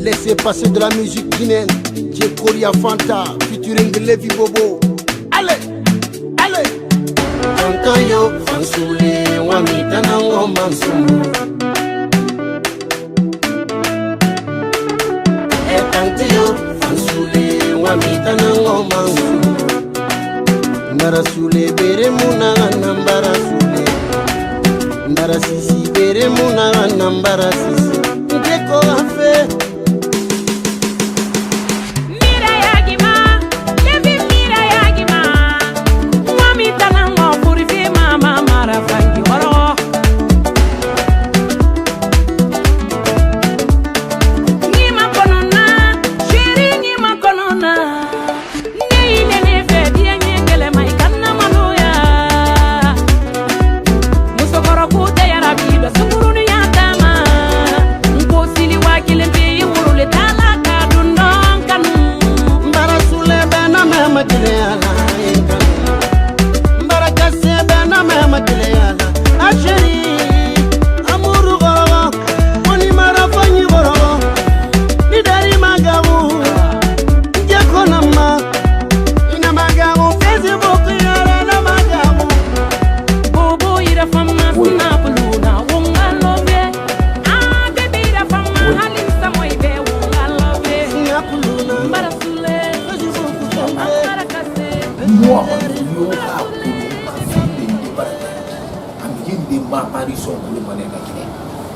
Laissez passer de la musique guinéenne. J. Korea Fanta, featuring Levi Bobo. Allez, allez. Fantayo, Fansouli, Wamita Nango Mansou. Fantayo, Fansouli, Wamita Nango Mansou. Mbarasule bere muna nambara sule. Mbarasisi bere muna nambara sisi. Ndeko afe.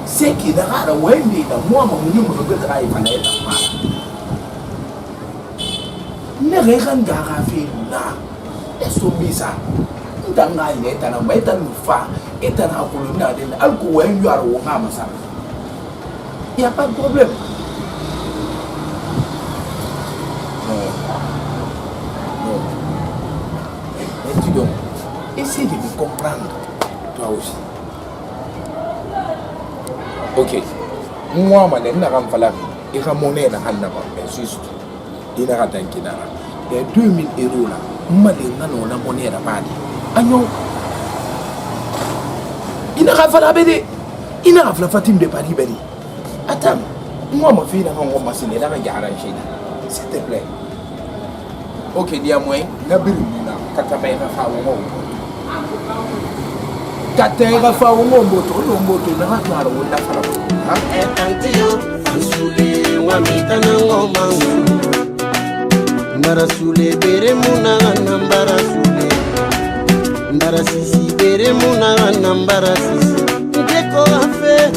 C'est qui d'ailleurs a Wendy dans moi mon numéro de travail fallait la ne regarde garafi là est-ce que ça dans la il est dans la fa est dans la colonna de alcool you are au ça il y a pas de problème non mais tu donc essaie de me comprendre toi aussi. Ok, moi, je ne sais pas si je monnaie na juste. Il y a 2000 euros là. Moi, je ne monnaie pas. Agnon. Il n'a pas fait il n'a pas fait de Paris. Attends, moi, ma fille n'a pas fait de garantie. S'il te plaît. Ok, dis-moi, je vais vous Katera fa umo moto na hatwara wona fara ha Etantiyo Fansuli Wamita Nango Mansou. Mbarasule bere muna nambara sule. Mbarasisi bere muna nambara sisi. Ndeko afe.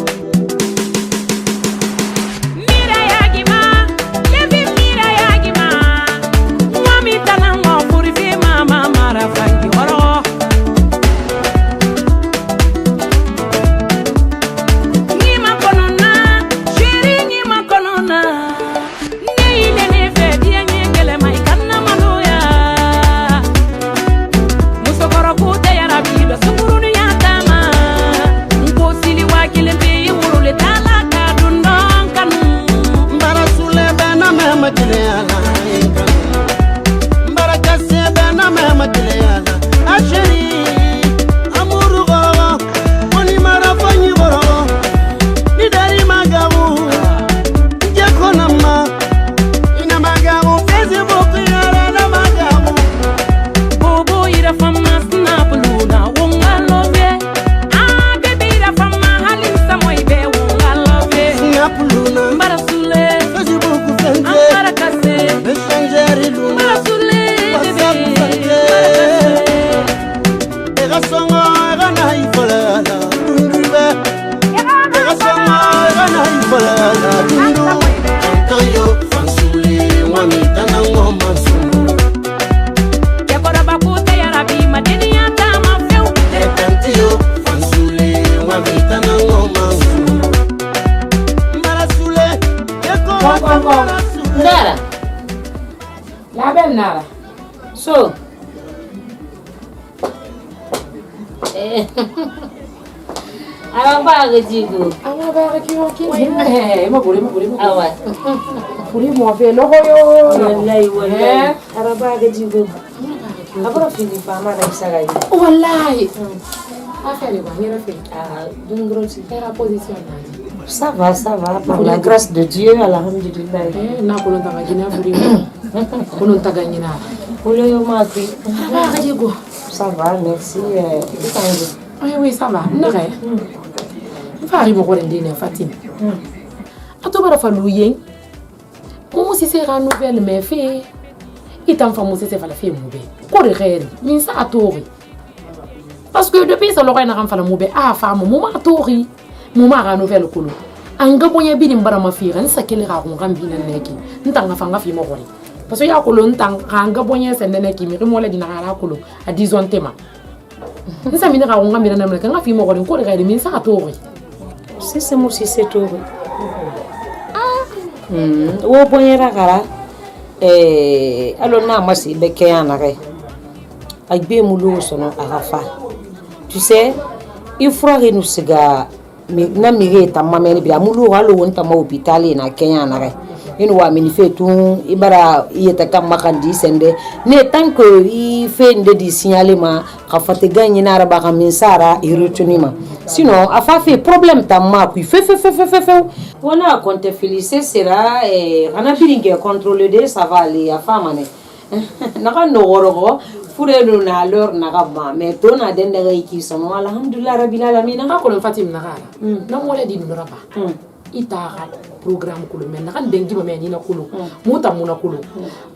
Nara. La belle Nara. So. Abaga jigo. Abaga kiyoki. Ma buri. Awa. Buri mo fe no hoyo. Wallahi. Abaga jigo. Abra fini fama na isagai. Wallahi. Afere ba hira fe. Dungro si era position na. Ça va, par la grâce de Dieu, alhamdulillah. Na ko lonta ngina buri ko lonta ganyina Olo yo maki. Ça va, merci. Oui, ça va. Nare. Fari mo ko ndine Fatim. Ato bara falu yen. Mo si sera nouvelle mais fait. Itam famo si se fala fait mo be. Ko de rere. Min sa atori. Parce que depuis ça l'aurait n'a fala mo be femme mo ma atori. Mo ma ra nouvelle kolo. Anga bonya bi mbara ma fira nsa kele ga go ngambi na neki. Ntanga fanga fi mo gore. Parce que ya kolo ntang anga bonya se neki mi mo le dinara kolo a 10 ans tema. Nsa mi na ga go ngambi na na nga fi mo gore ko de rere min sa atori. Si c'est moi si c'est tout. Wo boyera gara alors na masi be kayana re agbe mulo sono arafa tu sais il faut que nous siga na mire ta mameni bi amulo halo wonta ma hôpital na kayana re ino wa mini fe tu ibara yeta kam makandi sende ne tant que il fait des signalements ka fate gagner na raba ka min sara i retenima sinon a fait problème ta ma ku fe voilà quand te féliciter sera ana biringe contrôler de ça va aller a femme ne na ka no gorogo fure no na leur na ka ma mais to na den daga ki sono alhamdulillah rabbil alamin na ko Fatim na gara na mo le di no raba ita programme kulu men kan dengi ba men ina kulu muta muna kulu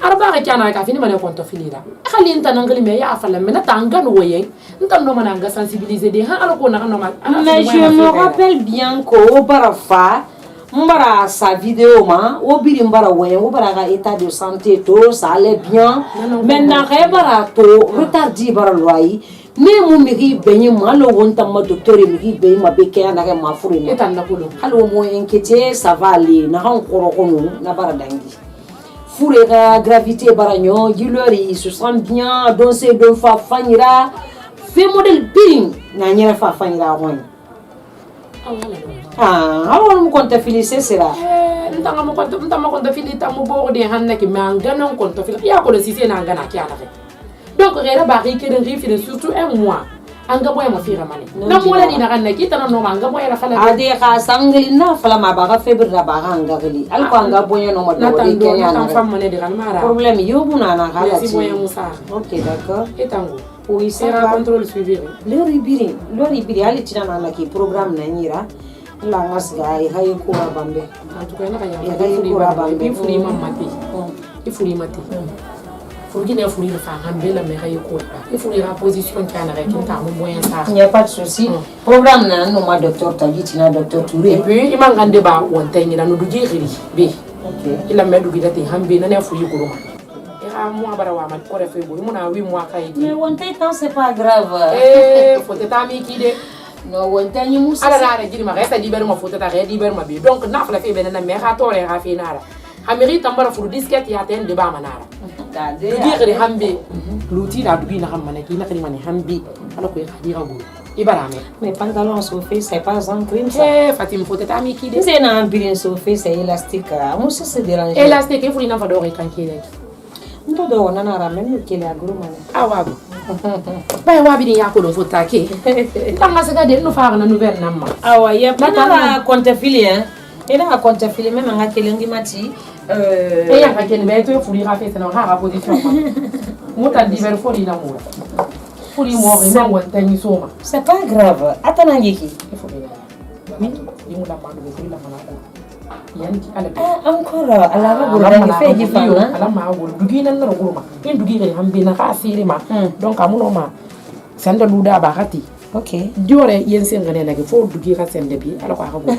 arba ka kana ka fini mane konto filira khali inta nangali me ya fala men tanga no woyen inta no mananga sensibiliser de ha alko na no ma mais je me rappelle bien ko barafa mbara sa vidéo ma o biri mbara woyen o bara ga état de santé to ça allait bien mais na rebara to retardi bara loi ne mu migi benyi malo wonta ma docteur migi benyi ma beke na ga ma furu ni etan na kulo halo mo inquiété ça va aller na han koro kono na bara dangi fure ga gravité baranyo yulori se sent bien danser de fa fanira fait modèle biring na nyera fa fanira won awon mo konta féliciter sera ntanga mo konta filita mo bo de hanna ki mangana konta filita ya ko le sisi na ngana kiana donc rera bari keden rifine surtout un mois anga boya mo fira mane na mo la dina kanna kita no manga boya la fala ade ka sangli na fala ma ba ka febre da ba anga gali al ko anga boya no mo do de kenya na fam mane de kan mara problème yobu na na kala si boya musa ok d'accord etango oui sera contrôle suivi le ribiri ali tina na ki programme na nyira la ngasga ai hay ko bambe en tout cas na ya furi mamati ifuri mati Furgine furi le faire ambela me rayo ko il faut la position kana rek ta mo moyen ça il n'y a pas de souci programme na no ma docteur Tagiti na docteur Touré et puis il m'a ngande ba wonta ni na no dugi riri be ok il a me dugi date hambe na ne furi ko ma era mo bara wa ma ko refe bo mo na 8 mois kay mais wonta tant c'est pas grave faut ta mi ki de no wonta ni musa ala la re ma resta di ber ma faut ta re di ber ma be donc na fala fe be na me ha to re ha fe na Amérique tambara furu disket ya ten de ba manara dugi hambe luti la dugi na hamane ki na kali mane hambi ala ko khadira go ibarame mais pantalon sauvé c'est pas un crime ça Fatim faut être ami qui de c'est un bien sauvé c'est élastique moi ça c'est dérangeant élastique il faut na fa do re tranquille ndo do na na ramen ke la gro mane awago bay wabi ni yakolo faut taquer tanga se gade no fa na nouvelle namma awa ya na compte filien ina compte filien même nga kelengi mati et ya ka ken be to furi ra fait na ha position mota diver fori na mo furi mo re na wonta ni soma c'est pas grave atana ngiki il faut bien mi mu la mando be furi la mana ko yani ki ala encore ala ga gura ni fe ji fa na ala ma go dugi nan na go ma en dugi re hambe na ka sire ma donc amuno ma sanda luda ba hati ok diore yen sengane na ke fo dugi ka sende bi ala ko aka go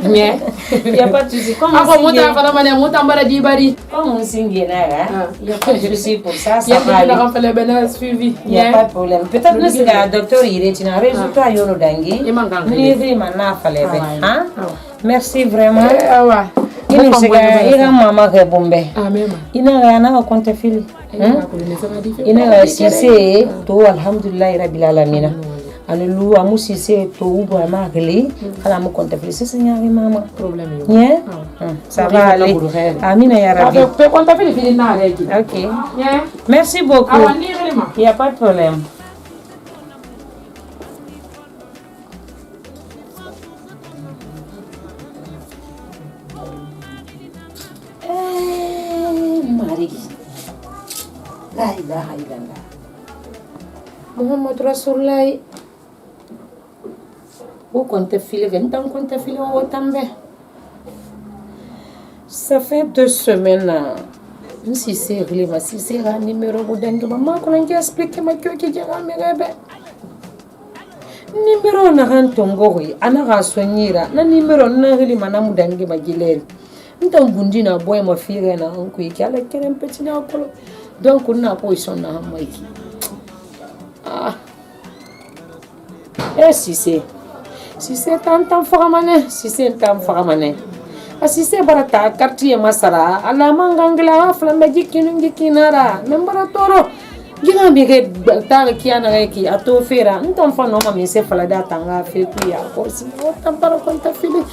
mais il y a pas de souci comme ako mota fala mane mota mbara di bari comme on singe là il y a pas de souci pour ça ça va aller on fait le ben suivi il y a pas de problème peut-être que le docteur il est un résultat yono dangi ni vraiment na fale be hein merci vraiment awa ini siga ira mama ke bombe amema ina na compte fil ina sise to alhamdulillah rabbil alamin Alelu amusi se to ubo magli kala mu compte fil sise nyari mama problème yo yeah ça va aller amina ya rabbi pe compte fil na reki ok yeah merci beaucoup il y a pas de problème La ilaha illallah. Muhammad Rasulullah. Où compte filer, quand compte filer au tambe. Ça fait 2 semaines. Si c'est relevant, si c'est un numéro de maman, qu'on a expliqué ma queue qui dira mes rêves. Numéro na rantongori, anara soignira, na numéro na rili manamu dangi magilel. Nta ngundi na boy ma fire na onku iki ala keren petit na okolo. Donc on a position na hamaiki. Ah. Si c'est tant faramane, si c'est tant faramane. Si c'est barata quartier masara, ala mangangla flambeji kinungi kinara, membara toro. Gina bige tare kiana ki ato fera, nton fa no ma mi se fala da tanga fe ku ya ko si o tampara konta fili.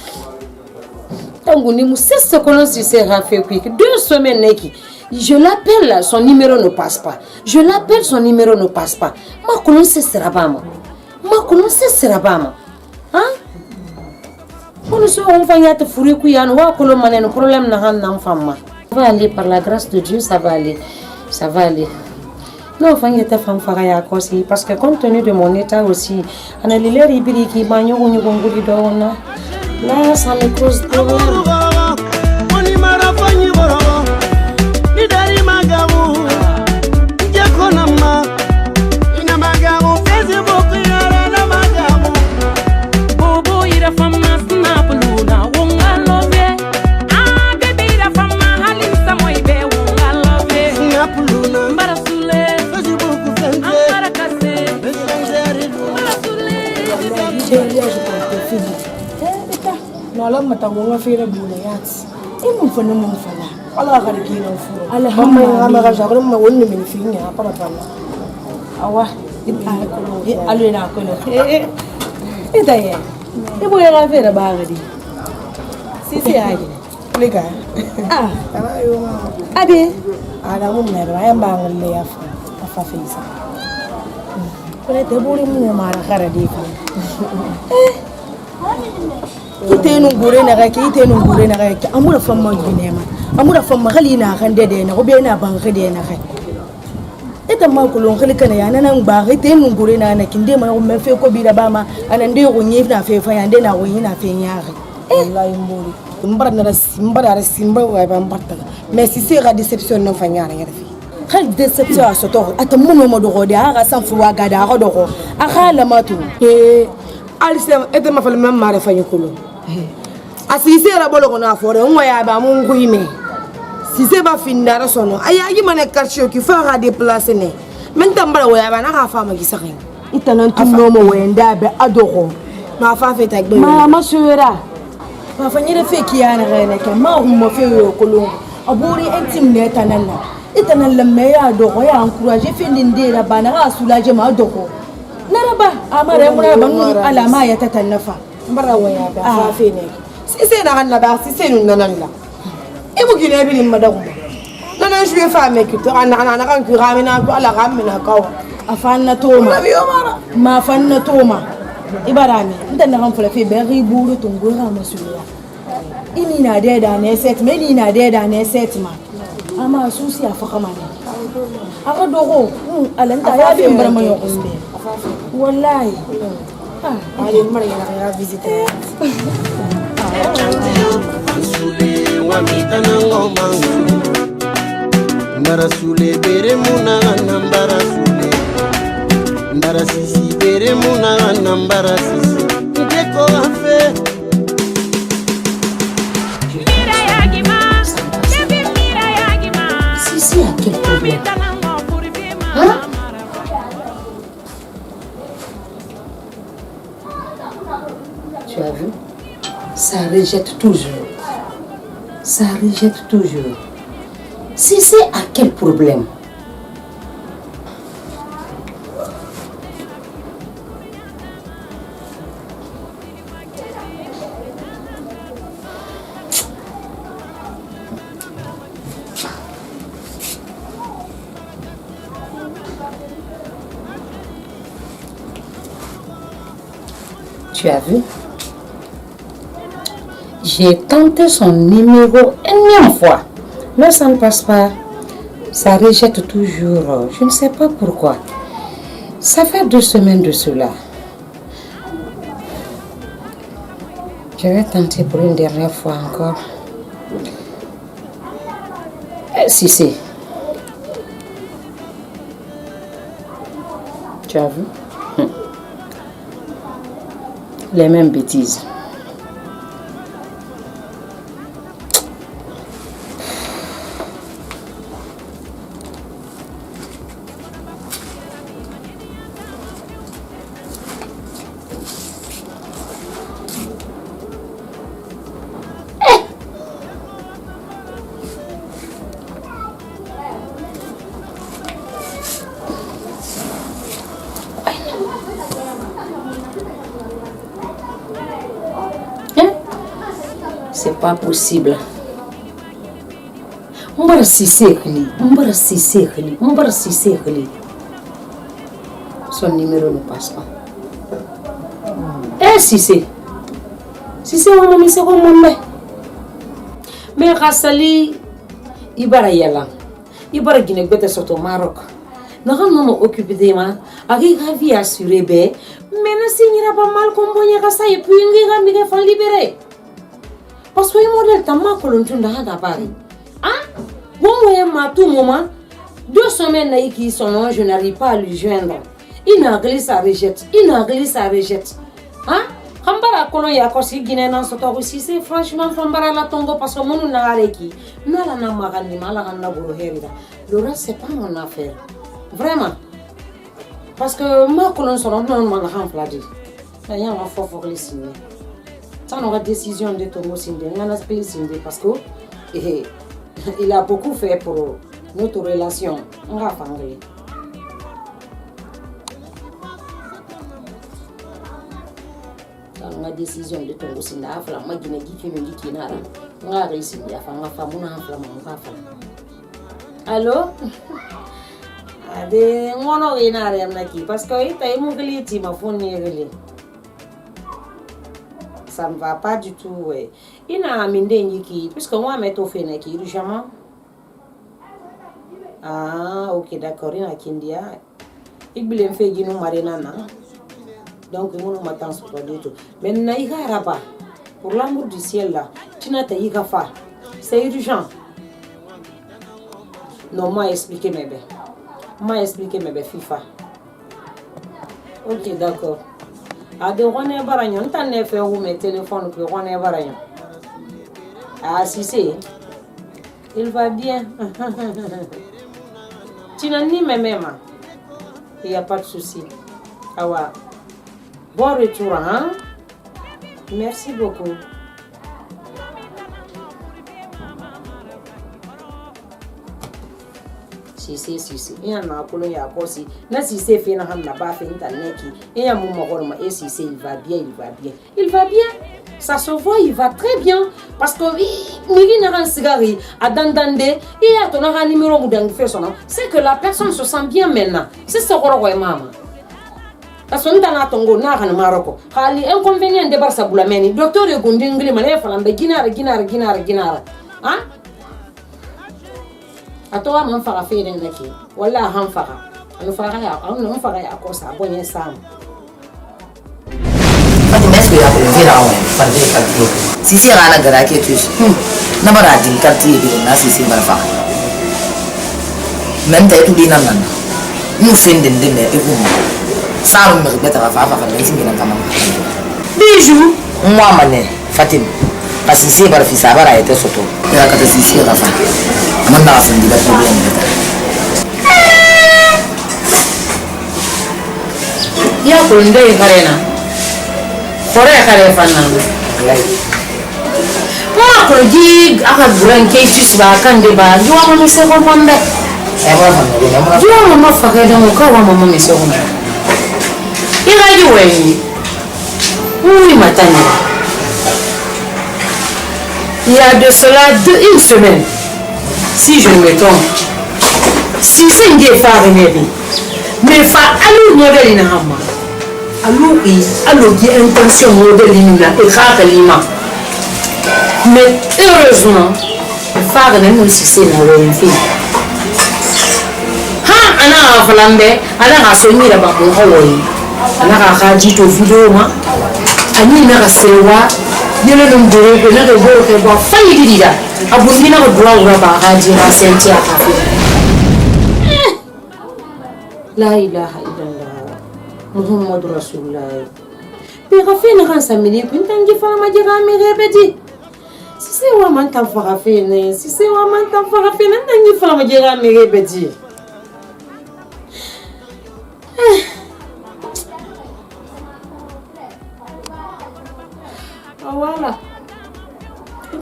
Tangu ni mu 6 secondes si c'est fait ku 2 semaines neki. Je l'appelle, son numéro ne passe pas. Je l'appelle, son numéro ne passe pas. Ma connaisse serabama. Hein? On se va te fourrer couillane, wa ko le manen problème na han na femme. Ça va aller par la grâce de Dieu, ça va aller. Non, enfin, il était femme faraya aussi parce que compte tenu de mon état aussi, on a les ribiri qui bagno ou ni gonguri dona. Là, ça me cause problème. Malam matangonga fira buna yats. Imun fana mun fana. Ala ga riki na fu. Alhamdulillah. Amma ga jagrum ma wonni min finya apa fana. Awa alu na ko no. Ita ye. Ibu ya ga fira ba gadi. Sisi aje. Lega. Ah. Ayo ma. Abi. Ada mun ne ba yan ba ngalle ya fa. Afa fisa. Kole te buri mun ma ra khara di fa. Ite nungure na ga amura famma ginema amura famma halina kan dede na obe na ban khede na kai ita ma kulon khalika na yana nan ba ite nungure na kinde ma o me fe ko bi da ba ma anan de go nyi na fe fa yande na go yi na fe nya ga wallahi mbori mbar na simba wa ba mbarta mais si c'est la déception non fa nya na fi khal déception a soto atamuno mo do go da ga san fu wa ga da go do go akhala matu alisa ete ma fa le même mare fa nyukulo asise ra bolo kona fore on ya ba mun kuime si se ba finda sono aya yi mane quartier ki fa ga déplacer ne men tambara wa ba na ka fa ma gisakin itanan tuno mo wenda be adoko ma fa fe ta gbe ma suera ma fa nyere fe ki yana ga ne ke ma hum mo fe yo kolo aburi intim ne tanalla itanan lamme ya adoko ya encourager fe ndinde ra ba na ga soulager ma adoko naraba amare mun ba alama ya tatannafa mbara waya ba fa fe ne si c'est na hanna ba si c'est nun nanalla e bu gine bi nim madagu nanan jouer femme ki to ana kan ki ramina ko ala ramina kaw afanna toma ma fanna toma ibarami ndan na han fula fe be riburu tungura masuya ini na de da ne set me ni na de da ne set ma ama susi afaka mane aka dogo alanta ya bi mbarama yo kusbe wallahi allez mari na visiter Sule wa mitana ngoma ndara sule bere muna nambara sule ndara sisi bere muna nambara sisi ndeko afe mira yagima baby mira yagima Sisi a quel problème? Hein? Tu as vu? Ça rejette toujours. Si c'est à quel problème? Tu as vu? J'ai tenté son numéro énième fois, mais ça ne passe pas. Ça rejette toujours. Je ne sais pas pourquoi. Ça fait 2 semaines de cela. Je vais tenter pour une dernière fois encore. Si. Tu as vu? Les mêmes bêtises. C'est pas possible. Mbara Cissé. Son numéro ne passe pas. Cissé, on m'a mis ce qu'on m'a. Mais Rassali, Ibara Yala, Ibara Guinée-Bête sur au Maroc. Normalement occupé de moi, avec la vie assurée, mais ne signera pas mal comme Bonia et puis il y a libéré. Parce que modèle tellement que l'on tourne à Paris. Hein? Bon, moi, à tout moment, 2 semaines qui sont, je n'arrive pas à lui joindre. Il n'a glissé, ça rejette. Hein? Kambara kolon ya kosi Guinée dans ce temps aussi, c'est franchement Kambara la tombe parce que mon n'a arrêté. N'a la n'a magani, malagana bourrherida. Le reste, c'est pas mon affaire. Vraiment. Parce que ma colonne sera non mal remplacée. Il y a un fort pour les signer. Ça n'aura décision de Togo Sindé, parce que il a beaucoup fait pour notre relation. On va parler. Ça n'aura décision de Togo Sindé, la magine qui me dit qu'il n'a rien. On va réussir à faire ma femme, on va faire. Allô? Ade, on n'a rien parce que il t'a émoulé, il m'a fourni. Ça ne va pas du tout, ouais. Il n'a amené qui, puisque moi, je m'ai fait qui urgemment. Ah, ok, d'accord, il y a Kindia. Il me fait une marinana. Donc, il m'a transporté tout. Mais il n'y a pas. Pour l'amour du ciel, là, tu n'as pas fait. C'est urgent. Non, moi, expliquer mes bébés. FIFA. Ok, d'accord. Ah, de René Baragnon, t'en as fait où mes téléphones que René Baragnon. Ah, si c'est. Il va bien. Tu n'as ni mes mêmes. Il n'y a pas de souci. Ah ouais. Bon retour, hein? Merci beaucoup. Si. Il y a un peu de choses. Si c'est fait, il y a pas fait il y a un moment et si c'est, il va bien. Ça se voit, il va très bien. Parce que il n'a pas un cigare à dandande, il y a un numéro de fait son nom. C'est que la personne se sent bien maintenant. C'est ce qu'on voit, maman. Parce que nous avons Tongo, nous avons Maroc. Il y a un inconvénient de Barça-Boulameni. Docteur de Gondingli, Guinara. Hein? Atoa man fara fere nake walla han fara anu fara ya ko sa bonye sam Fati mes ya ko vira wa fande kalti sisi ana gara ke tush na bara din kalti bi na sisi barfa men tay tudi nan ñu fende ndeme e ko saru me beta fa ben simi nan tamam bijou moi mané Fatim parce que c'est barfi ça bara été soto ya ka sisi rafa man na fa ndi ba problème ya ko ndey karena kore kare fanna ma ko ji aka buran ke ci ba kan de ba yo ma mi se ko monde e ba fa no yo ma fa ka da mo ka wa ma mi se ko ira ji weni oui matani il y a de cela une semaine si je me trompe si c'est une femme mais fa alu modèle na hama alu qui intention modèle na et khalima mais heureusement femme ne nous si c'est na une fille ana flambe ana ka so ni da ba ko hawoyi ana ka ji to video ma ani na ka sewa yele dum dore ko na do ko ba fayi dida abundi na ko duwa ba ka ji na senti aka fi la ilaha illallah muhammadur rasulullah bi rafina kan samili kun tangi fama jira mi rebedi si c'est wa man tan farafine si c'est wa man tan farafine tangi fama jira mi rebedi voilà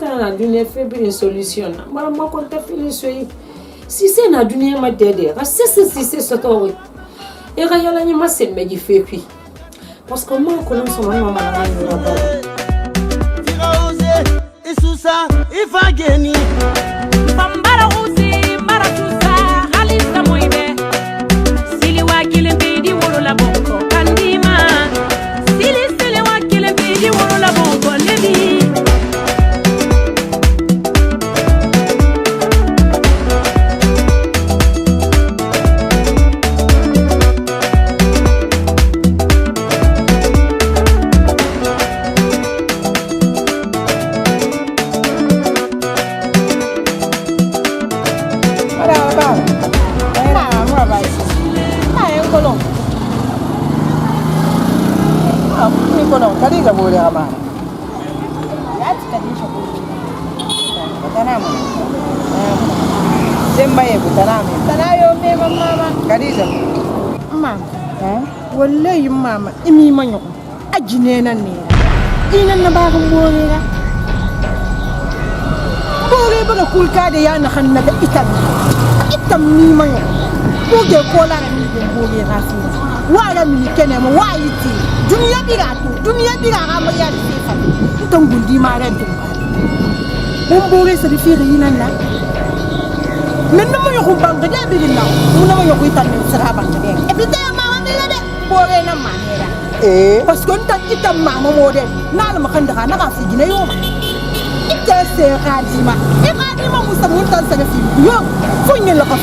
quand la dunia fait une solution mara ma ko ta fili soyi si c'est na dunia ma dede ra c'est sotori e ga yala ni ma se meji fait puis parce que moi ko non so ma mama na ni ra Tira oser et sous ça il va gagner Bambara usi maratusa halisa moibe sili wakile bidi wolo la bonko kandima sili wakile bidi wolo la bonko lebi Kadija boleh apa? Ya, kadija boleh. Tanam. Sembaye tanam. Tanayo me mama. Kadija. Mama. Wallahi mama, imi manyo. Ajine nan ne. Dinan na ba kan bore ga. Bore ba kul ka da ya na hanna da itan. Itan mi manyo. Boge ko la ni de bore ga su. Wa ga mi kene mo wa yiti. Dunia biga ama ya sifa ntongundi mara ntumba bombore se difiri inana menno mo yoko banga de bigina mo no yoko itan sara banga de e bita mama mi de bore na manera parce que nta kita mama mo de na la makanda na ka fi gina yo ite se kadima e kadima musa mo tan sa fi yo funye la ka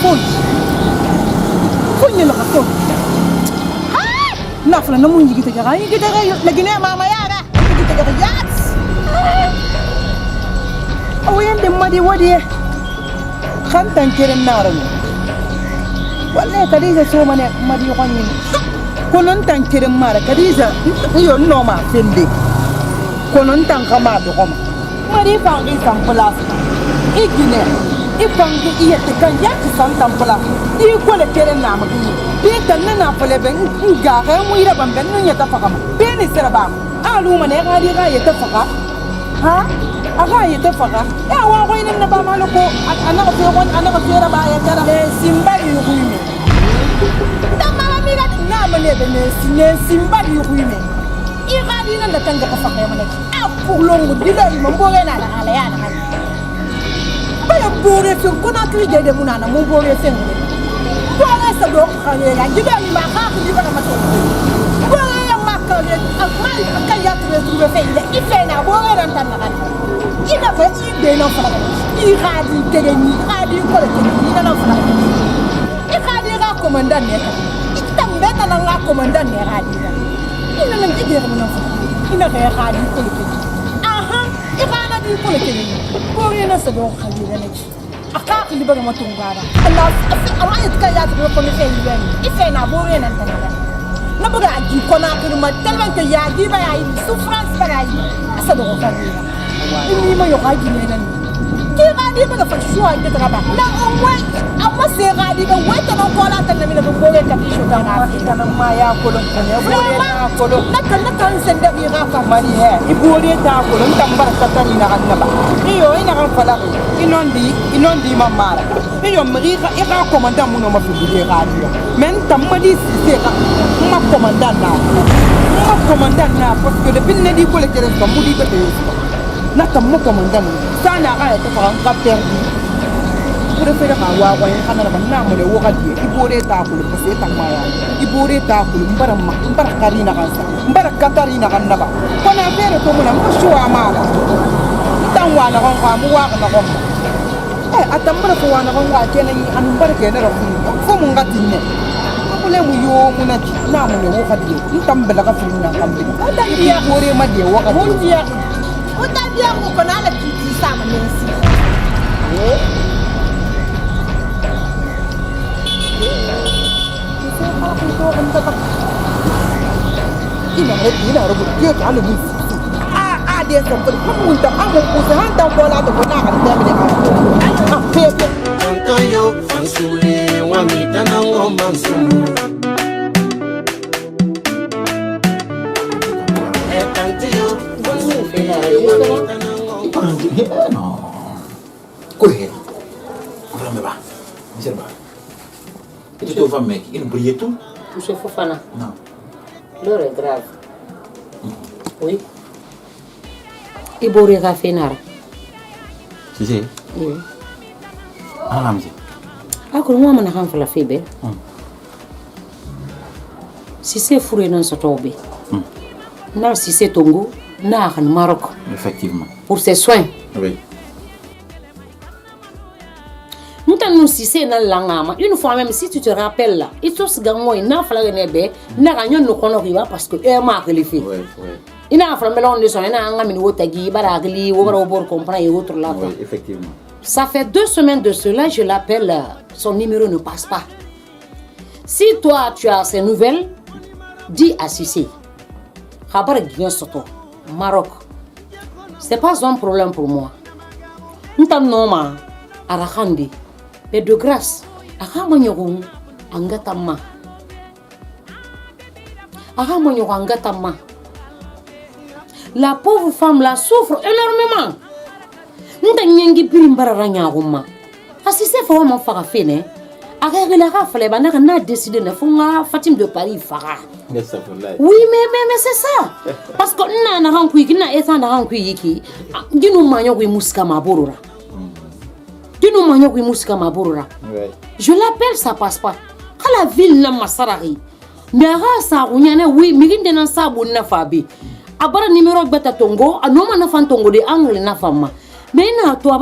nafla na mun jigita jaga yi gita gayo lagi ne mama yara jigita jaga yats awen de madi wadi khantan kiren naran wallahi kadiza so mane madi khonni konon tan kiren mara kadiza yo no ma fende konon tan kama do koma mari fangi san place igine ifangi iya tekan yaki san tan place i ko le kiren na ma Beta nana pole ben nga ga mu ira ban ben nya ta faka be ni sera ba alu ma ne ga di ga ya ta faka ha aga ya ta faka ya wa ko ina na ba ma lo ko ana ko won ana ko sera ba ya tara le simba yu huime ta ma mi ga na ma le be ne simba yu huime i ga di na ta nga ka faka ma ne a pour longu di do ma bo na la ala ya na ba ya bo re fi ko na tri de mu na mo bo re fi Bora essa do khanela diga ni ma kha diga ma to bora ya makka le akmal ka ya tu tu fe ile ife na bora ran tan na kan ina fa i de no fa i khadi tege ni khadi ko le ni na fa i khadi ga komandan ne ka itam beta na ga komandan ne khadi ina nan tige na fa ina ga khadi ko le aha i khana di ko le ni bora na sa do khanela ne akak li baga matungara Allah ama itkaya to ko mi fe yeni ife na bore nan tanala na baga aji ko na kirma talban ka ya di ba ya souffrance ba ya asa do ko kanira ni ma yo haji ne nan ki ga di baga fa shuwa ke ta ba na onwe amma se ga di ga wata na ko la tan na mi na bore ka ki shuga na ta na ma ya ko don ne bore na ko don na kan sen da bi ga fa mani he i bore ta ko don tambar ka tan na kan na ba iyo ina kan fala inondi mamara iyo mriga ira komanda muno mafibuli radio men tamadi siseka ma komanda na parce que depuis ne di ko le kere ko mudi be na tammo komanda mu sana ga ta fa ka perdi pour faire ka wa wa kana na mo le wo ga di ibore ta ko le parce que tamaya ibore ta ko mbara karina kan sa mbara katarina kan na ba kona fere to mu na mo shuwa mala tan wa na kon kwa mu wa na kon atambara ko wana kan wa kenan an barke na rafu fo mun gatinne amule mu yo munaki na mu ne wo khadi ntambala ka fulina kambi ata biya gore ma de wo ka mun biya ota biya ko kana la titi sama mensi ina rubu ke ka alu dia sampai kamu tak kamu usaha tak bola tu kena akan dia beli apa Ankayo fansule wamita na ngoma nsumbu Ankayo fansule wamita na ngoma Non. Corre. Vraiment pas. C'est pas. Et tu te vois mec, il brille tout. Monsieur Fofana. Non. L'heure est grave. Oui. Ibori Rafinara. Si c'est. Oui. Ah amzi. Ako mo man han fala fibe. Si c'est fourré dans ce tobe. Na si c'est Tongo, na han Maroc. Effectivement. Pour ses soins. Oui. Nous si c'est dans l'angama. Une fois même si tu te rappelles là, il tous gango na fala nebe, na ganyo no kono riba parce que e ma relifi. Oui, oui. Ina fala melon de son na anga min wotagi baragli wo bara bor comprendre et autres là. Oui, effectivement. Ça fait 2 semaines de cela, je l'appelle, son numéro ne passe pas. Si toi tu as ces nouvelles, dis à Sissi. Khabar Guion Soto, Maroc. C'est pas un problème pour moi. Ntam noma arakhandi. Mais de grâce, akamanyogu angatama. Akamanyogu angatama. La pauvre femme là souffre énormément. Nta nyengi birimbara ranyaguma. Asise fo ma fara fene. Akagela ka fale bana na décider na funga Fatim de Paris fara. Oui mais c'est ça. Parce que na ranku na esa na ranku yiki. Dinu manyo ku muska maborura. Dinu manyo ku muska maborura. Je l'appelle ça passe pas. À la ville na masarari. Mais ara sa runyane oui miginde na sabu na fabi. Abara numéro beta tongo anoma na fantongo de angle na fama. Mais non, toi,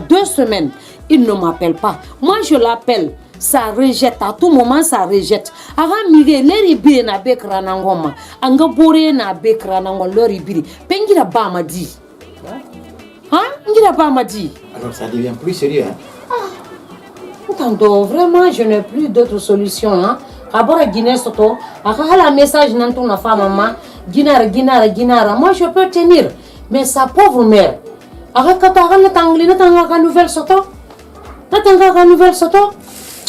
2 semaines, il ne m'appelle pas. Moi, je l'appelle. Ça rejette. À tout moment, ça rejette. Avant, Miguel, l'heribiri na bekra nangoma. Anga bore na bekra nangoma, l'heribiri. Pengira ba m'a dit. Hein? Ngira ba m'a dit. Alors, ça devient plus sérieux, hein? Entends, vraiment, je n'ai plus d'autre solution, hein? Abora Guinée Soto, à la message n'entend la femme, maman. Guinara. Moi, je peux tenir. Mais sa pauvre mère. Akakata na tangli na tanga ka nouvelle soto. Na tanga ka nouvelle soto.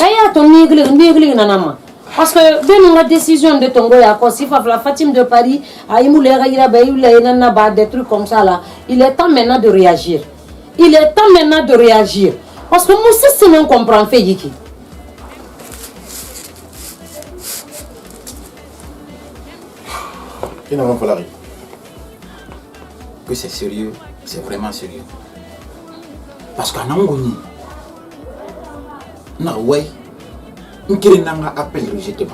Aya to nigli na nama. Parce que ben la décision de Tongo ya ko si la Fatim de Paris a imule ga ira ba yule na ba des trucs comme ça là. Il est temps maintenant de réagir. Parce que moi c'est non comprend fait yiki. Il n'en va pas l'arriver. Que c'est sérieux. C'est vraiment sérieux. Parce qu'en Angoni, na ouais, on n'a appel rejeté.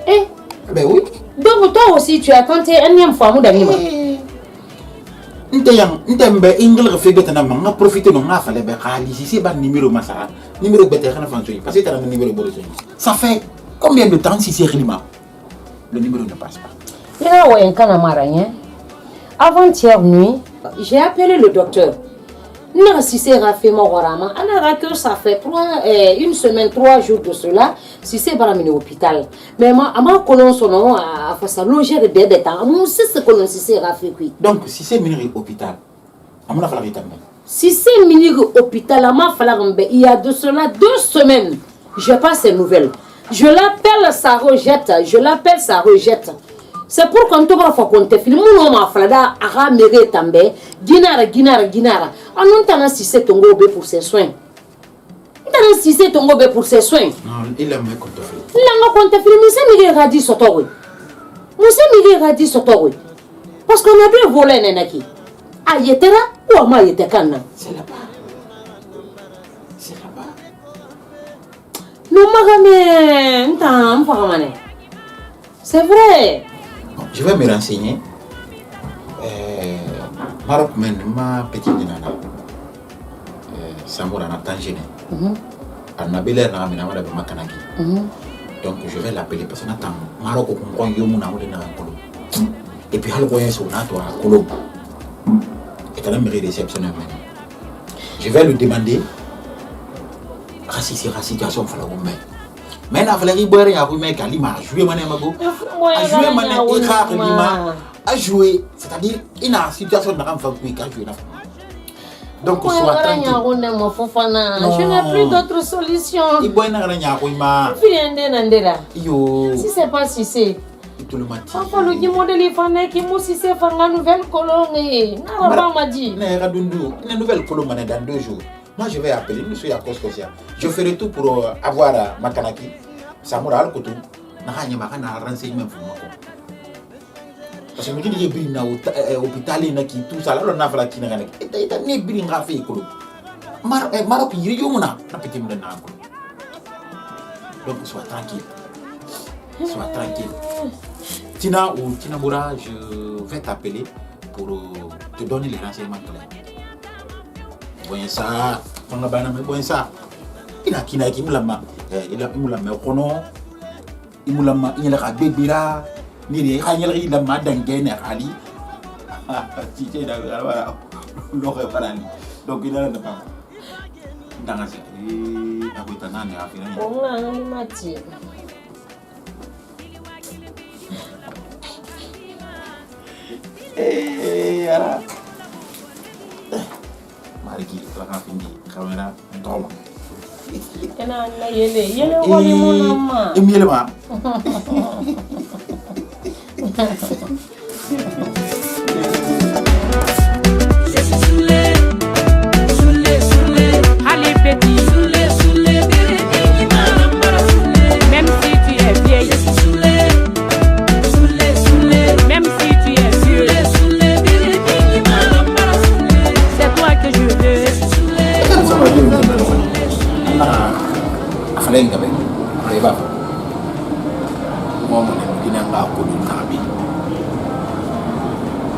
Eh? Ben oui. Donc toi aussi tu as tenté énième fois mon ami. N'tembe ingel fait que t'as pas profité non a fallait ben ali si c'est pas numéro masara numéro bête kana fansoyi parce que t'as un numéro borosoni. Ça fait combien de temps si c'est Rima? Le numéro ne passe pas. Il y a un canamara hein. Avant-hier nuit, j'ai appelé le docteur. Si c'est Rafi Morama, ça fait 3 jours de cela, si c'est Baramine hôpital. Mais moi, à ma colonne son nom, à face à loger de d'état, mon c'est colonne si c'est Rafi. Donc, si c'est Miniri hôpital, à mon affaire si c'est Miniri hôpital, à ma falarambe, il y a de cela 2 semaines, je passe ces nouvelles. Je l'appelle, ça rejette. C'est pour qu'on te voit qu'on te filme, mon homme a flada, a raméré tambe, guinara. Ah non, t'as si c'est ton gobe pour ses soins. T'as si c'est ton gobe pour ses soins. Non, il a mis qu'on te filme. Il a mis qu'on te filme, mais c'est Miguel Radi Sotori. Parce qu'on a bien volé, Nenaki. Ah, yetera ou ma yetekana. C'est là-bas. Non, magame, c'est vrai. Bon, je vais me renseigner. Maroc, ma petite nana. Samora n'a tangé. On a belé na mina wala be makanaki. Donc je vais l'appeler parce que n'attend Maroko comprend yomuna wala na kolo. Et puis hal koyen so na to a kolo. Et quand même réceptionnel. Je vais lui demander si situation fala ko mais. Mais na fala ri boire ya ko mais kalima jouer mané mago. A jouer mané a jouer, c'est-à-dire il a situation na fa ko ka jouer na. Donc, soit tranquille. Je n'ai plus d'autre solution. Si c'est pas si c'est. Papa, le modèle est fan qui m'a si c'est fan la nouvelle colonie. Nara m'a dit. La nouvelle colonie dans 2 jours. Moi, je vais appeler monsieur Yakoskosia. Je ferai tout pour avoir Makanaki. Samura Alkotou. Nahanya Makana renseignement pour moi. Parce que je me dis que je suis hôpital, tout ça, alors on a fait la kina. Et tu as mis bien grave. Maroc, il y a un petit peu de nako. Donc, sois tranquille. Sois tranquille. Tina ou Tina Moura, je vais t'appeler pour te donner les renseignements clairs. Voyez ça, on a bien ça. Il a kina qui moulama. Il a moulama kono. Il moulama, il a bébira. Ni hanyal ri la madan gene ali ti te da wala lo ko parani donc il a na pas dans ce abita nani afira ni on a mati ara mariki la ka findi kamera ndoma ena na yele woni monama emile ma Allez petit, même si tu es vieille, même si tu es vieux, c'est toi que je veux.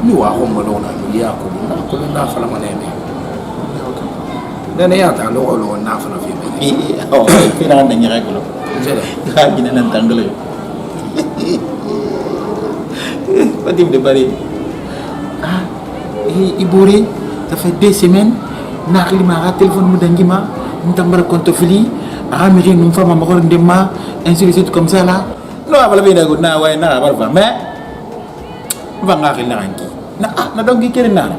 ni wa ko ngolo na ni ya ko na fala manene nene ya ta lo na fala fi be oh fina na nyere ko jere ha gina nan tangale patim de bari ah ibori ça fait 2 semaines na khilima ha téléphone mu dangima ntambara compte fili amiri num fama ma ko ndema ainsi de suite comme ça là no abala be na go na way na barfa mais va ngakil na ranki na donc kiri na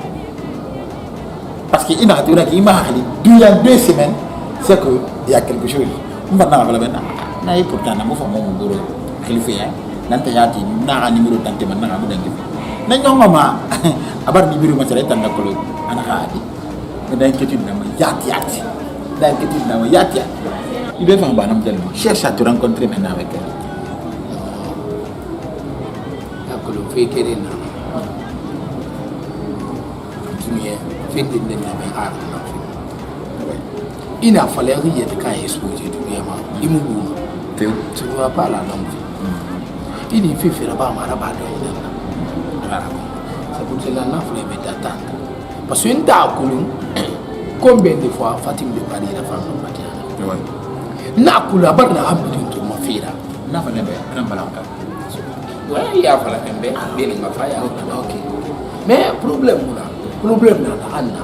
parce que ina tu na ki ma khali durant 2 semaines c'est que il y a quelque chose on va na bala ben na et pourtant na mo fa mo ngoro khalifa nanta yati na numéro tante man na mo dangi na nyoma ma abar ni biru ma sere tan ko ana khadi da inquiétude na ma yati da inquiétude na ma yati il veut faire banam tellement cherche à te rencontrer maintenant avec elle akolo fe kere na findi ne na me ha na ina fallait rien de quand exposer du bien ma imu tu vois pas la langue il y fait la ba mara ba do ina c'est pour cela na fallait me d'attendre parce que une ta kulun combien de fois Fatim de Paris la femme de Matiana na kula bar na amdu to mafira na fa nembe na balaka ouais ya fala nembe bien ma fa ya ok mais problème na anna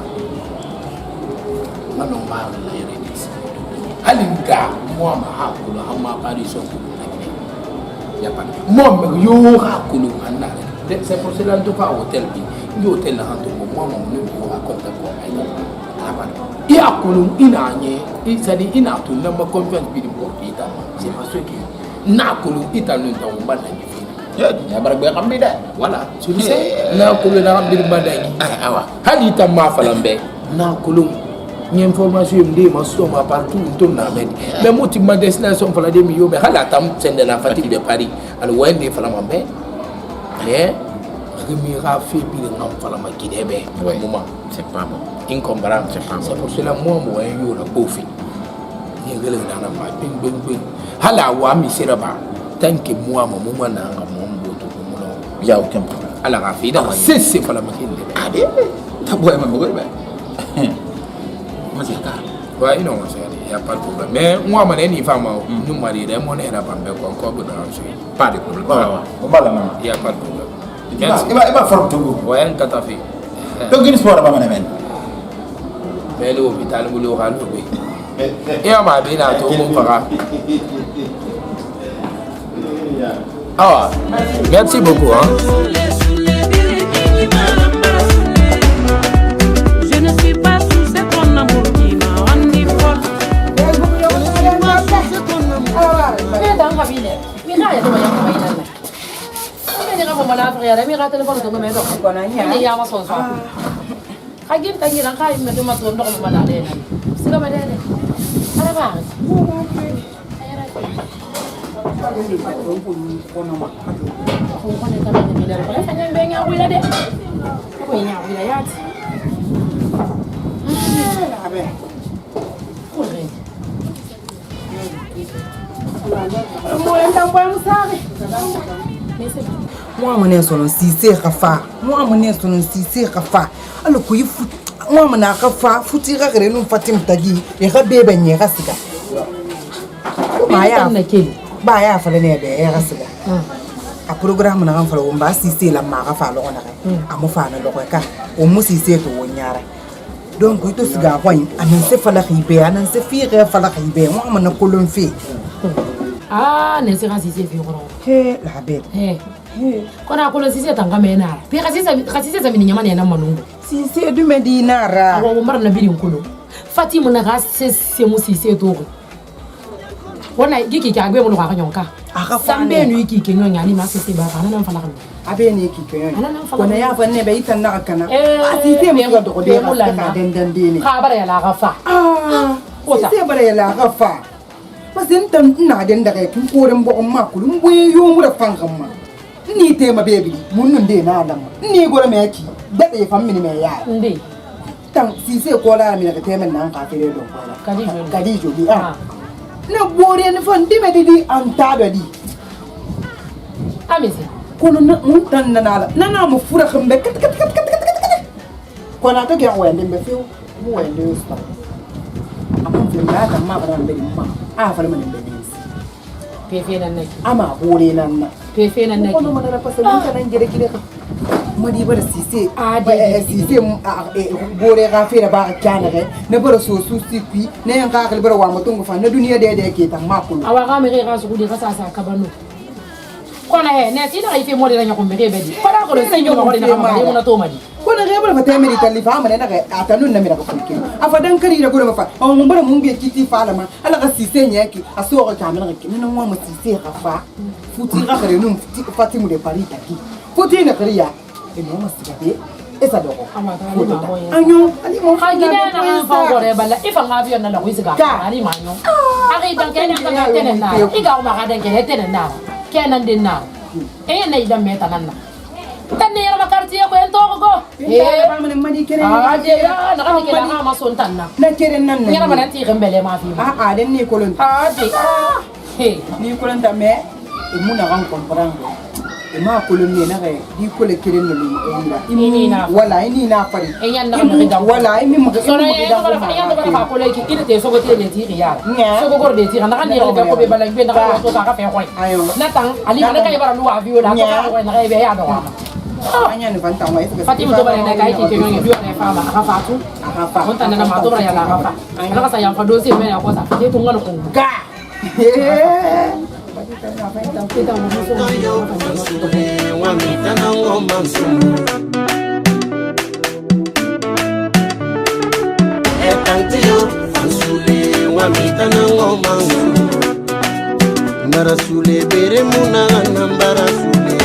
mano ma la yeredis alinga mo ma ha kula amma Paris so ko ya pa mo yo ha kulu anna c'est pour cela to fa hôtel bi yo hôtel na hanto mo mo no ko raconta ko ay ya kulu ina nye c'est-à-dire ina to na ma confiance bi ko ita c'est parce que na kulu ita no ta mo bana ni ya barag be xamni da voilà tu sais na kulu na bir badani awa hali ta ma falambe na kulu ni information mde ma so ma partout ton na men mais moti ma destination fala de mi yobe hala tam sende la Fatick de Paris al wende fala ma be mais mi ra fait bi na fala ma kidebe moment c'est pas bon incomparable c'est pour cela moi moi yo la bofi ni gele na ma bing hala wa mi seraba tant que moi maman na mo mboto mo no ya aucun problème ala ga fi da c'est fala ma kinde ade ta boy ma boy ba comment c'est ça? Ouais, il n'y a pas de problème. Mais moi, je suis femme, nous marions, on est là, encore Pas de problème. Il n'y a pas de problème. Il va faire tout. Ouais, un catafé. Donc, il faut pas mais l'hôpital, vous l'aurez loué. Et on m'a bien à tout le monde. Ah, merci beaucoup. Hein. Je ne suis pas sous ce ton amour qui m'a rendu folle. Hagin tangi lang kayo medyo matundo ko madali na. Sila madali. Ano ba? Kung kung ito na nila ko, kanya bengi ako ila de. Ako ina ako ila yat. Abe. Kore. Mo entang ba mo sa akin? Moi mon son sisé rafa moi mon son sisé rafa alors ko yifu moi mon rafa futira gare no fatim tagi e gabe banye gasika ba ya fale ne be e gasika a programme na kan fala o mba sisé la ma rafa lo na amu fa na lo ka o mu sisé to wonyara donc ito siga hoin anan se fala khibe anan se fire fala khibe moi mon kolon fi ah ne sera sisé fi ko he la be kona kolo sisi tanga mena pe kasisi za mininyama ne na manungu sisi du medinara wa mar na biri nkolo Fatima na ga se mu sisi to wana giki ka gbe mu ka nyonka sambe nu iki ke nyonya ni ma sisi ba kana na fala kana abe ni iki ke nyonya kona ya fa ne be itan na kana sisi mu ga do de ka den dini ka bara ya la gafa sisi bara ya la gafa masin tan na den daga kin koren bo ma kulun boye yo mu da fankan ma ni tema baby munun de na adam ni gora me yaki dade fammi ni me ya ndi tan si se ko la mi daga tema nan ka fere do kadi jobi na bore ni fon di me di anta do di amisi kono na mun tan na mu fura khambe kat kona to ga wende be fiu mu wende usta amon fi na ta ma bara be ma a fa man be pefe nan nake ama bore nan na pefe nan nake kono madara pasalin kan jere gire ka madi bar sise sise bore ga fere ba kana ga ne bar so su sikwi ne yan ka kalbar wa mutun fa na duniya da yake ta makulu awa ga me ga su gudi ka sa ka banu kona he ne sina ife mo de na ko me be di para ko se nyo ko de na ma mo na to madi kono ga bar fata meri talifa amane na ga atanun na mi na ko kulke afadan kari da gura fa o mun bar mun be kiti fa la ma ala ga sise nyaki aso ko ka na ga min wa mu sise ga fa futi ga kare num fatimu de parita ki futi na kariya e mo masigabe esa doko anyo ali mo ha gida na fa ko re bala ifa nga avion na la ko isiga ali manyo ari dan kene ka tenen na iga ma ga dan kene tenen na kenan din na e na ida meta nan na tan ne yara quartier ko en to ko ba man mani kere je ya na ka kele ma son tan na kere nan na yara man ti gembele ma fi den ni kolon je he ni kolon ta me e muna ran comprendre e ma kolon ni na ga di kole kere no ni na wala ni na fari e yan na ma ga wala mi ma ga so na yan ga ko le ki ite te so ko te le ti ya so ko gor de ti na ka ni le ko be bala be na ka to ka fe ko na tang ali na ka yara lu avi o la ko na ga be ya do anya ni vanta wa ese Fatima to bale na kai ke no ngi na fa ma ka fa tu on tan na ma to bale ya la ka fa na ka sa ya fa do se me na ko sa te to ngalo ko ga Narasule bere muna nambara sule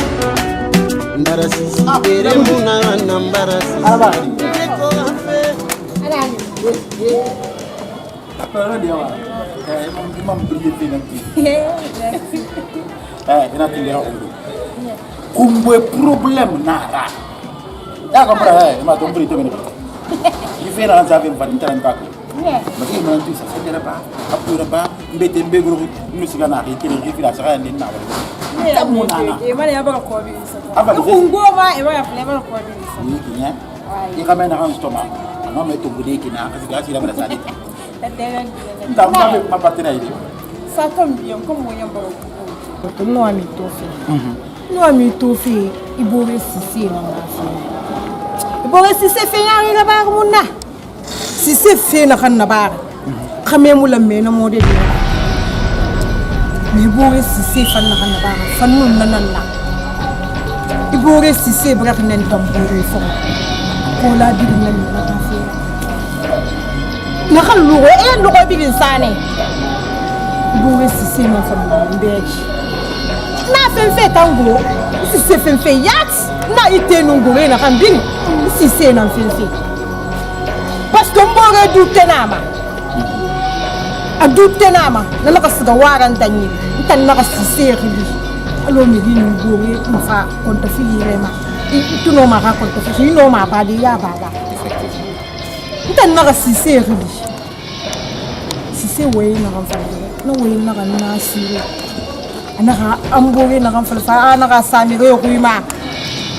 Narasisi bere muna nambara sule Apa dia wa? Imam beli nanti. Nanti dia urut. Kumbe problem nara. Ya compra ma tu beli tu ni. Ife na za vem vanita nka ko. Maki mo nanti sa sendera ba. Apura ba mbete mbegro musiga na ikiri ifira sa ni na. Tamunana. E mane yaba ko bi sa. Aba ko ngoma e wa ya flavor ko bi sa. Ni kinya. Ni kama na kan stoma. Moi, mais tout boudé qui n'a pas de la salle. T'as pas partenaire. Ça tombe bien, comme moi, il y a un peu. Nous avons tout fait. Il faut réussir. Il faut réussir. Si c'est fait, na kan na bar. Xamé mu la mé na mo dé. Mais bo ré si c'est fan na kan na bar. Fan nun nan la. Il bo ré si c'est brak nen tam bo ré fo. Ko la di nan na ta fi. Na kan lu ko e lu ko bi din sané. Bo ré si c'est na fan na mbéji. Na fen fe tango. Si c'est fen fe yat. Na ité nu ngoré na kan bin. Si c'est na fen fe. Parce que moi, je doute nama. Je doute nama. Je ne sais pas si je suis là. Je suis là. Alors, je dis que je vais faire un peu. Tu n'as pas raconté. Tu n'as pas parlé. Tu n'as pas si c'est si c'est oui, je ne vais pas faire. Ana ambore na ramfal fa ana sami re kuima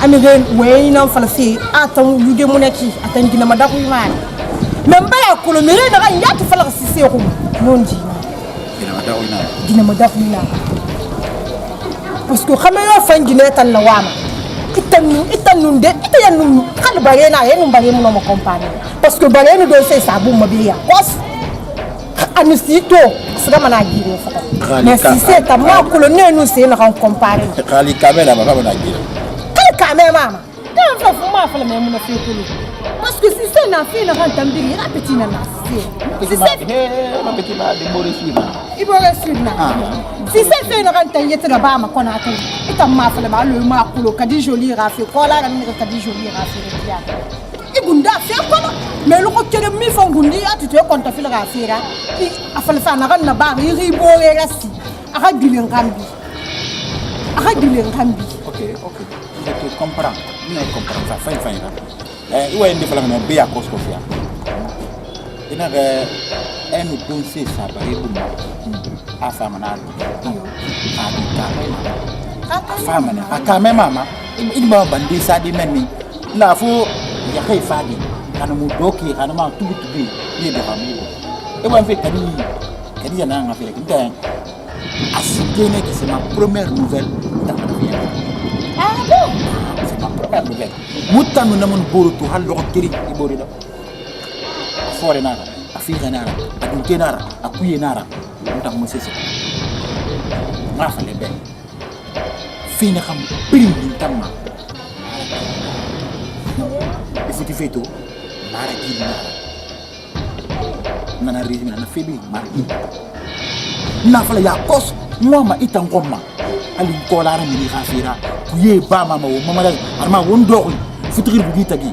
ami gen we na falsi atam yude munaki atan gina madaku imani memba ya kulo mere na ga yatu fala sisi ko nonji gina madaku ina parce que xamé yo fangine tan la wama itanu de itanu xal bare na yenu bare mu no mo compagnie parce que bare no do say sabu mabiya kos anisito sura mana gire fata mais si c'est ta ma kulo ne nous c'est na comparer khali kamera ba ba na gire kamera mama quand fa fuma fa le même na fi kulo parce que si c'est na fi na kan tambiri na petit na si c'est ma petit ma de morisina ibo resina si c'est fait na kan tayete na ba ma kona ata ita ma fa le ba le ma kulo kadi joli rafi ko la ga ni kadi joli rafi ya igunda fi ko mais lu ko kere mi fa ngundi ati te konta fi la rafi ra afal fa na kan na ba ri bo rasi aka dilen kambi ok je te comprends je comprends ça fin il va indi fala na be ya kosko fia ina ga enu donse sa bare bu a fama na fama na aka me mama ilma bandi sa di menni la fu ya kai fadi kana mu doki kana ma tubi ni de fami e wa fe kadi na nga fe kinta asitene que c'est ma première nouvelle dans ma vie. Ah bon? C'est ma première nouvelle. Mutanu namun borutu hallo kiri iborida. Fore nara, afira nara, adunke nara, akuye nara. Mutak musese. Ma fa lebe. Fina xam prim din tamma. Ifuti feto, mara gidi nara. Nana rizmi nana febi mara gidi. Na fala ya kos mama itangoma ali kolara mini khafira kuye ba mama wo mama dal arma won doxul futir bu gitagi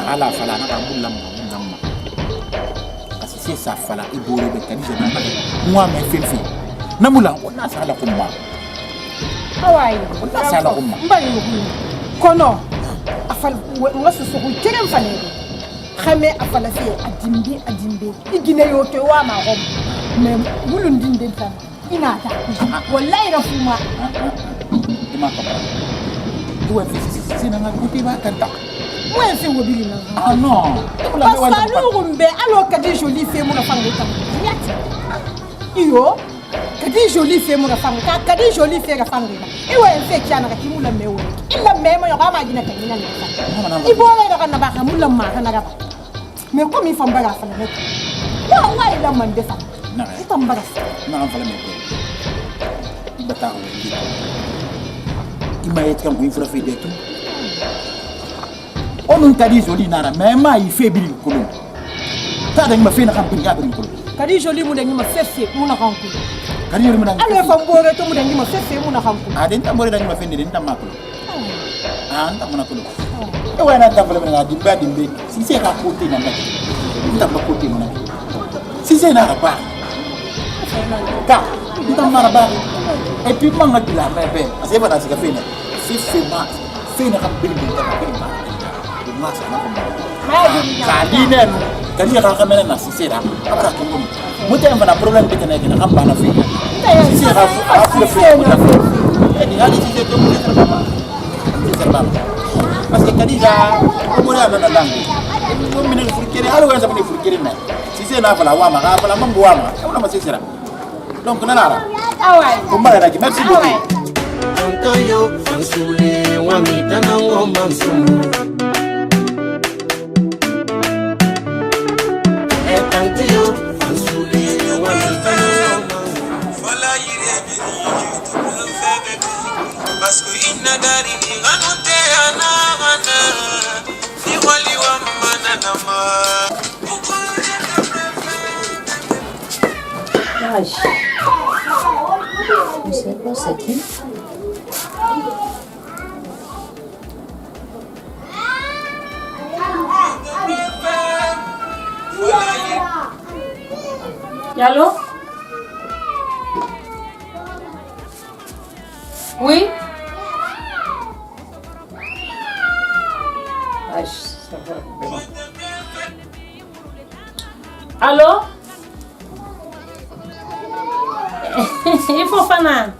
ala fala na bulam ngam parce que c'est ça fala ibore be kadi je na moi mais fenfi namula wona sala kumma awai wona sala kumma mbali kono afal wasu su kerem fane xamé afala fi adimbe igine yo te wa ma rom mais bulun dinde tan ina ta wallahi rafuma ima ka ba tu wa fi na nguti ba kanta moi fait wobili na ah non parce que nous rumbe alors que des jolies filles mon femme ta iyo kadi jolie fille mon femme kadi jolie fille ga femme e wa fait kiana ka kimula mewo illa memo yo ma gina ka gina na ibo la na ba ka mulla ma ka na ga mais comme il faut me bagarre fallait wa ila man defa ita me bagarre na fallait me bata imayet kam ko infra fi de tout on kadi joli nara mais ma yi febri ko non ta dañ ma fi na xam bi ya bari ko kadi joli mu dañ ma feffe mu na xam ko kadi joli mu dañ ale fa mbore to mu dañ ma feffe mu na xam ko ah dañ tambore dañ ma fendi dañ tamma ko ah anta mo na ko e wayna tambale na dimbe si c'est ka côté na nak ndam côté mo nak si c'est na ba ka ndam na ba et puis manga dila bebe parce que bana sika fena si fema fena kam bin ta ka bin ma sa na ko ka dinen kadi ka ka mena na si c'est la abara ko mo mo te mfa na problème de tene na kam bana fi si c'est ka fu le fe mo na e ni ali si c'est to mo c'est pas parce que kadi ja ko mo na langue Yo mine furkere alo ga sabani furkere na. Si c'est na fala wama ga fala mambo wama. Ona ma sesera. Donc nana. Awai. Kumba na ki merci beaucoup. Antoyo fansule wa mitana ngoma nsumu. Antoyo fansule wa mitana ngoma. Fala yire bini tu febe. Parce que inna dari nganote ana ni wali wa manana ma. Je sais pas c'est qui. Allô? Oui? Allô? Il faut faire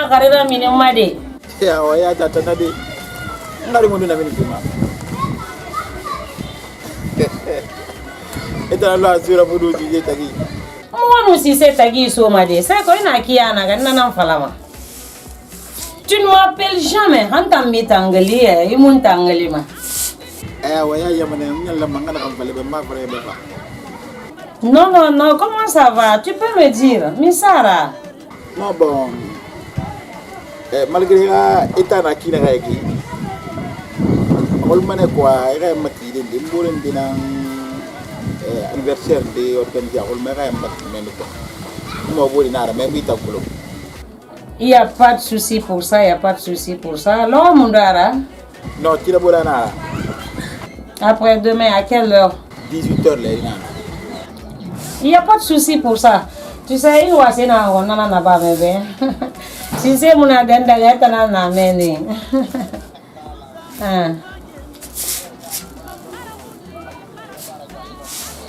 karira mine made Ya waya tata nade. Ngari mundu na mini kima. Eta la sura mudu jije tagi. Moi si c'est tagi so made. C'est quoi na kiana ganna nan falama. Tu ne m'appelles jamais. Hanta mitangali imun tangali ma. Waya ya mana nyalla mangana kam fale be ma fare be fa. Non, non, non, comment ça va? Tu peux me dire, Missara? Non, bon. Malgré l'état na kina gaiki. Olmane quoi, il y a un matin de mourir d'un anniversaire de organiser olmane un matin de il n'y a pas de souci pour ça, il n'y a pas de souci pour ça. L'homme Mundara? Non, tu l'as bolana. Après demain, à quelle heure? 18h là. Il n'y a pas de souci pour ça. Tu sais, il va se na on na ba bébé. Si c'est mon adenda gata na meni.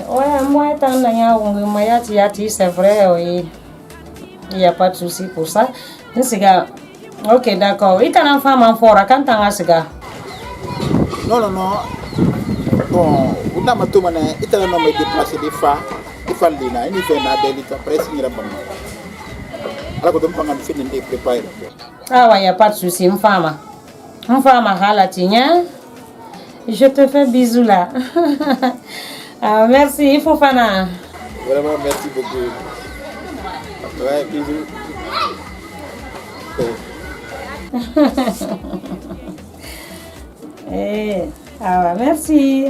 Ouais, moi tant na on mayati c'est vrai oui. Il n'y a pas de souci pour ça. Ok, d'accord. Il y a un femme en fort. Quand tu as un non, non, non. Bon, on a tout mané. Il y a un homme déplacé des femmes. Il faut le dire. Il fait un délit. Après, il y a un alors que tu peux me préparer. Ah ouais, il n'y a pas de souci. Une femme à la tienne. Je te fais bisous là. Ah, merci. Il faut faire un. Vraiment, merci beaucoup. Ouais, bisous. Ah, merci.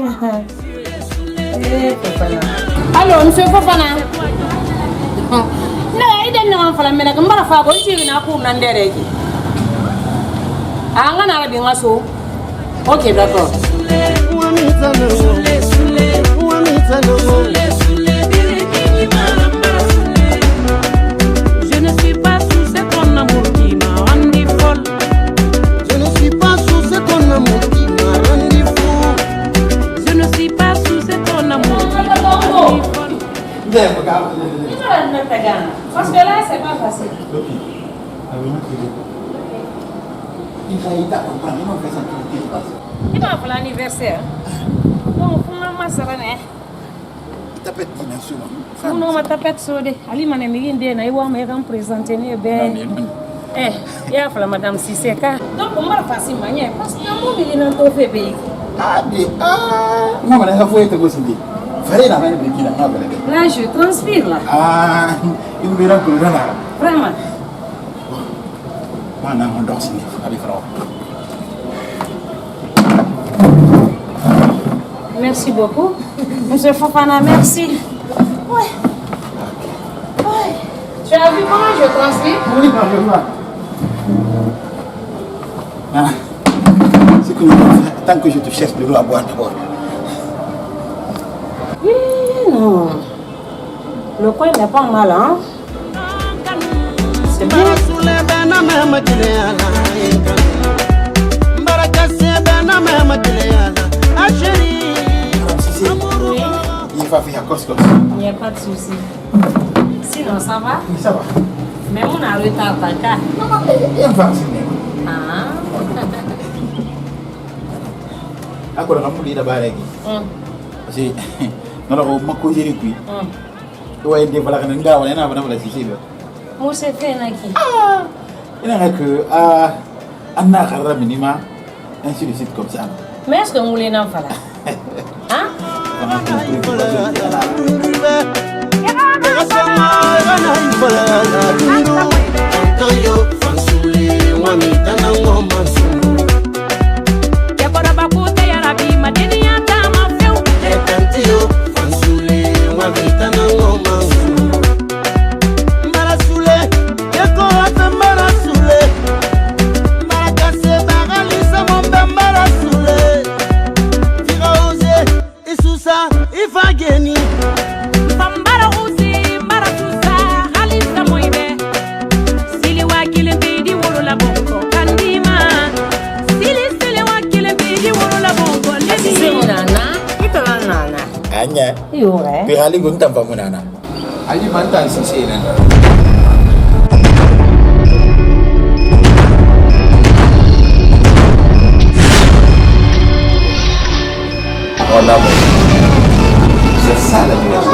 Allô, monsieur Fofana. Non, il est non, il mais je ne pas si je pour n'andere. Ah, on a dit so. Ok, d'accord. Je ne suis pas sous ce ton amour qui m'a rendu folle. Je ne suis pas sous ce ton amour qui m'a rendu fou. Je ne suis pas sous ce ton amour qui m'a rendu folle. Parce que là, c'est pas facile. Il va pour l'anniversaire. Donc, pour moi, ça va. Tapette dimension. Non, ma tapette sode. Ali mane mi inde na iwa me ram présenter ne ben. Ya fala madame Siseka. Donc on va passer manière parce que mon bili nan to fe be. Ah, non, mais il faut être possible. Fallait la même qui la Là je transpire là. Ah, il me rend que là. Vraiment. Mana on dort signé avec Faro. Merci beaucoup. Monsieur Fofana, merci. Ouais. Ouais. Tu as vu comment je transpire? Oui, parfaitement. Ah, c'est que tant que je te cherche de l'eau à boire d'abord. Oui, non. Le coin n'est pas mal, hein? C'est bien. Il va faire coscos. Il n'y a pas de souci. Sinon, ça va? Oui, ça va. Mais on a retard ta carte. Non, il va signer. Ah. Aku dah kamu lihat barang lagi. Kasi, kalau aku jadi kui. Tu yang dia falak dengan gawan, enak apa nak sih dia. Musa fenaki. Enak aku, anak karena minima, yang sudah sit comme ça. Mais est-ce que vous voulez en faire? Hein? Hanya. Iyo eh. Pihali guntam pamunana. Ali mantan sisi nan. Oh, c'est ça la vérité.